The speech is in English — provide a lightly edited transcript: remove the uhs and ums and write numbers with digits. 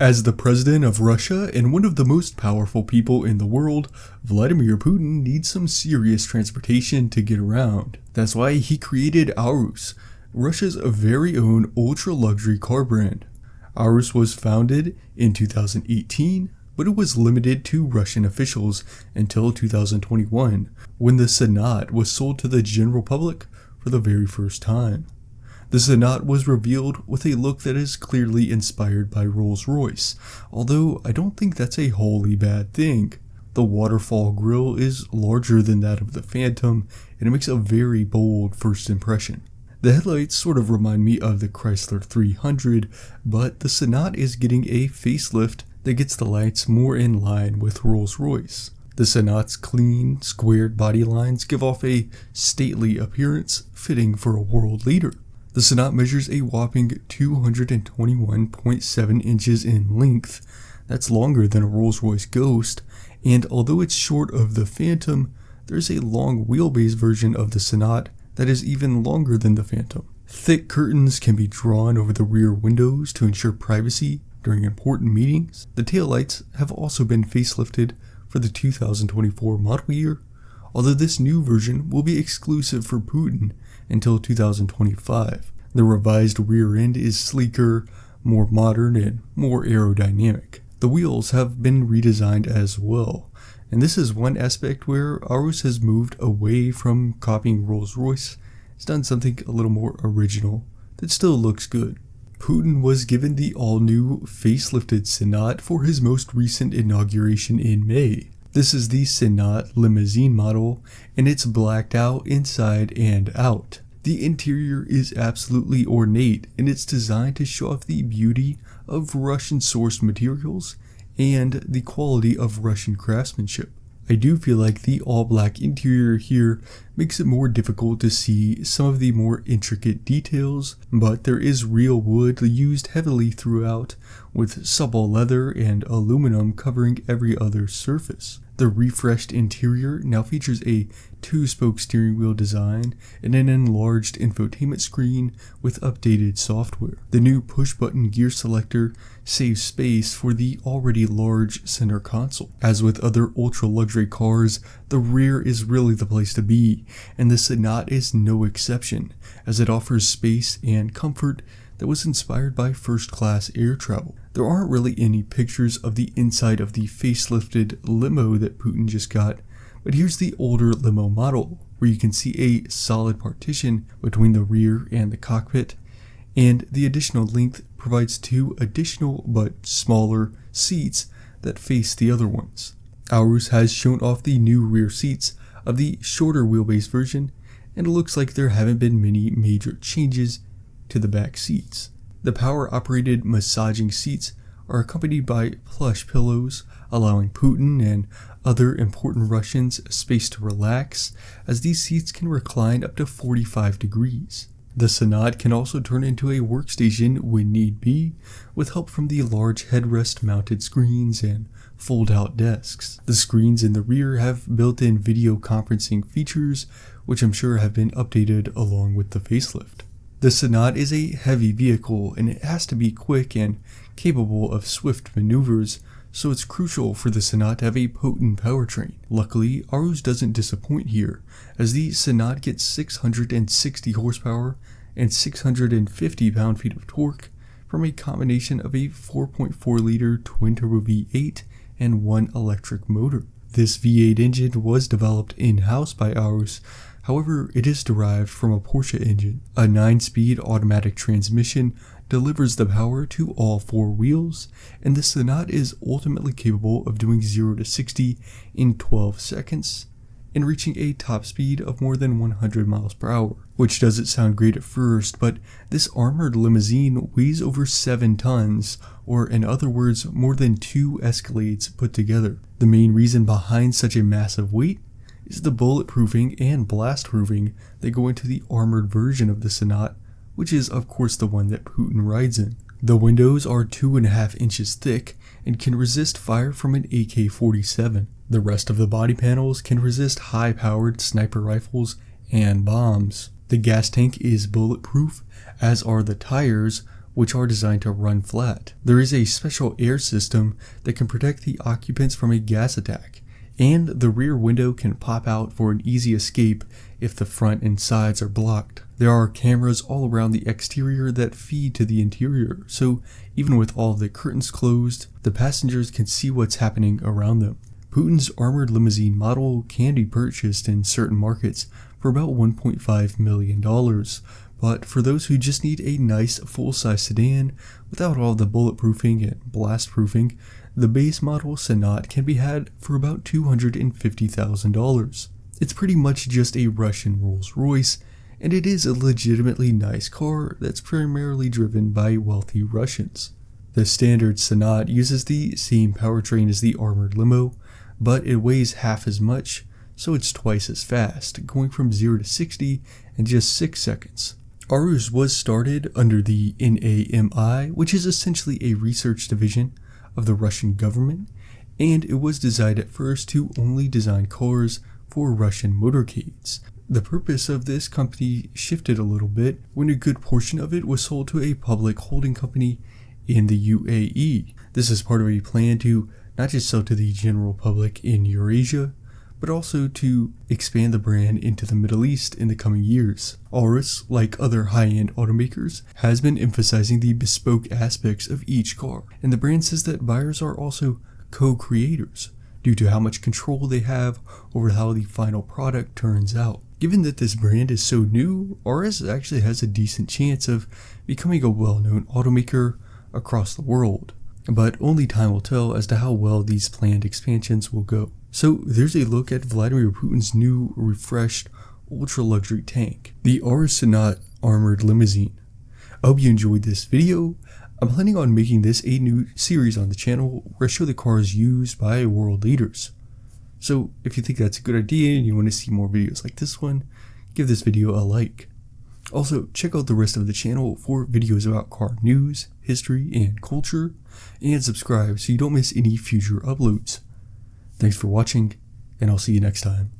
As the president of Russia and one of the most powerful people in the world, Vladimir Putin needs some serious transportation to get around. That's why he created Aurus, Russia's very own ultra-luxury car brand. Aurus was founded in 2018, but it was limited to Russian officials until 2021, when the Senat was sold to the general public for the very first time. The Senat was revealed with a look that is clearly inspired by Rolls-Royce, although I don't think that's a wholly bad thing. The waterfall grille is larger than that of the Phantom, and it makes a very bold first impression. The headlights sort of remind me of the Chrysler 300, but the Senat is getting a facelift that gets the lights more in line with Rolls-Royce. The Senat's clean, squared body lines give off a stately appearance fitting for a world leader. The Senat measures a whopping 221.7 inches in length. That's longer than a Rolls-Royce Ghost, and although it's short of the Phantom, there's a long wheelbase version of the Senat that is even longer than the Phantom. Thick curtains can be drawn over the rear windows to ensure privacy during important meetings. The taillights have also been facelifted for the 2024 model year, although this new version will be exclusive for Putin until 2025. The revised rear end is sleeker, more modern, and more aerodynamic. The wheels have been redesigned as well, and this is one aspect where Aurus has moved away from copying Rolls-Royce. It's done something a little more original that still looks good. Putin was given the all-new facelifted Senat for his most recent inauguration in May. This is the Senat Limousine model, and it's blacked out inside and out. The interior is absolutely ornate, and it's designed to show off the beauty of Russian-sourced materials and the quality of Russian craftsmanship. I do feel like the all-black interior here makes it more difficult to see some of the more intricate details, but there is real wood used heavily throughout, with supple leather and aluminum covering every other surface. The refreshed interior now features a two-spoke steering wheel design and an enlarged infotainment screen with updated software. The new push-button gear selector saves space for the already large center console. As with other ultra-luxury cars, the rear is really the place to be, and the Senat is no exception, as it offers space and comfort that was inspired by first-class air travel. There aren't really any pictures of the inside of the facelifted limo that Putin just got, but here's the older limo model, where you can see a solid partition between the rear and the cockpit, and the additional length provides two additional but smaller seats that face the other ones. Aurus has shown off the new rear seats of the shorter wheelbase version, and it looks like there haven't been many major changes to the back seats. The power-operated massaging seats are accompanied by plush pillows, allowing Putin and other important Russians space to relax, as these seats can recline up to 45 degrees. The Senat can also turn into a workstation when need be, with help from the large headrest-mounted screens and fold-out desks. The screens in the rear have built-in video conferencing features, which I'm sure have been updated along with the facelift. The Senat is a heavy vehicle, and it has to be quick and capable of swift maneuvers, so it's crucial for the Senat to have a potent powertrain. Luckily, Aurus doesn't disappoint here, as the Senat gets 660 horsepower and 650 pound-feet of torque from a combination of a 4.4-liter twin-turbo V8 and one electric motor. This V8 engine was developed in-house by Aurus. However, it is derived from a Porsche engine. A 9-speed automatic transmission delivers the power to all four wheels, and the Senat is ultimately capable of doing 0 to 60 in 12 seconds and reaching a top speed of more than 100 miles per hour, which doesn't sound great at first, but this armored limousine weighs over 7 tons, or in other words, more than 2 Escalades put together. The main reason behind such a massive weight is the bulletproofing and blast-proofing that go into the armored version of the Senat, which is of course the one that Putin rides in. The windows are 2.5 inches thick and can resist fire from an AK-47. The rest of the body panels can resist high-powered sniper rifles and bombs. The gas tank is bulletproof, as are the tires, which are designed to run flat. There is a special air system that can protect the occupants from a gas attack, and the rear window can pop out for an easy escape if the front and sides are blocked. There are cameras all around the exterior that feed to the interior, so even with all of the curtains closed, the passengers can see what's happening around them. Putin's armored limousine model can be purchased in certain markets for about $1.5 million, but for those who just need a nice full-size sedan without all the bulletproofing and blast-proofing, the base model Senat can be had for about $250,000. It's pretty much just a Russian Rolls-Royce, and it is a legitimately nice car that's primarily driven by wealthy Russians. The standard Senat uses the same powertrain as the armored limo, but it weighs half as much, so it's twice as fast, going from 0 to 60 in just 6 seconds. Aurus was started under the NAMI, which is essentially a research division of the Russian government, and it was designed at first to only design cars for Russian motorcades. The purpose of this company shifted a little bit when a good portion of it was sold to a public holding company in the UAE. This is part of a plan to not just sell to the general public in Eurasia, but also to expand the brand into the Middle East in the coming years. Aurus, like other high-end automakers, has been emphasizing the bespoke aspects of each car, and the brand says that buyers are also co-creators due to how much control they have over how the final product turns out. Given that this brand is so new, Aurus actually has a decent chance of becoming a well-known automaker across the world, but only time will tell as to how well these planned expansions will go. So there's a look at Vladimir Putin's new, refreshed, ultra-luxury tank, the Aurus Senat armored limousine. I hope you enjoyed this video. I'm planning on making this a new series on the channel where I show the cars used by world leaders. So if you think that's a good idea and you want to see more videos like this one, give this video a like. Also, check out the rest of the channel for videos about car news, history, and culture, and subscribe so you don't miss any future uploads. Thanks for watching, and I'll see you next time.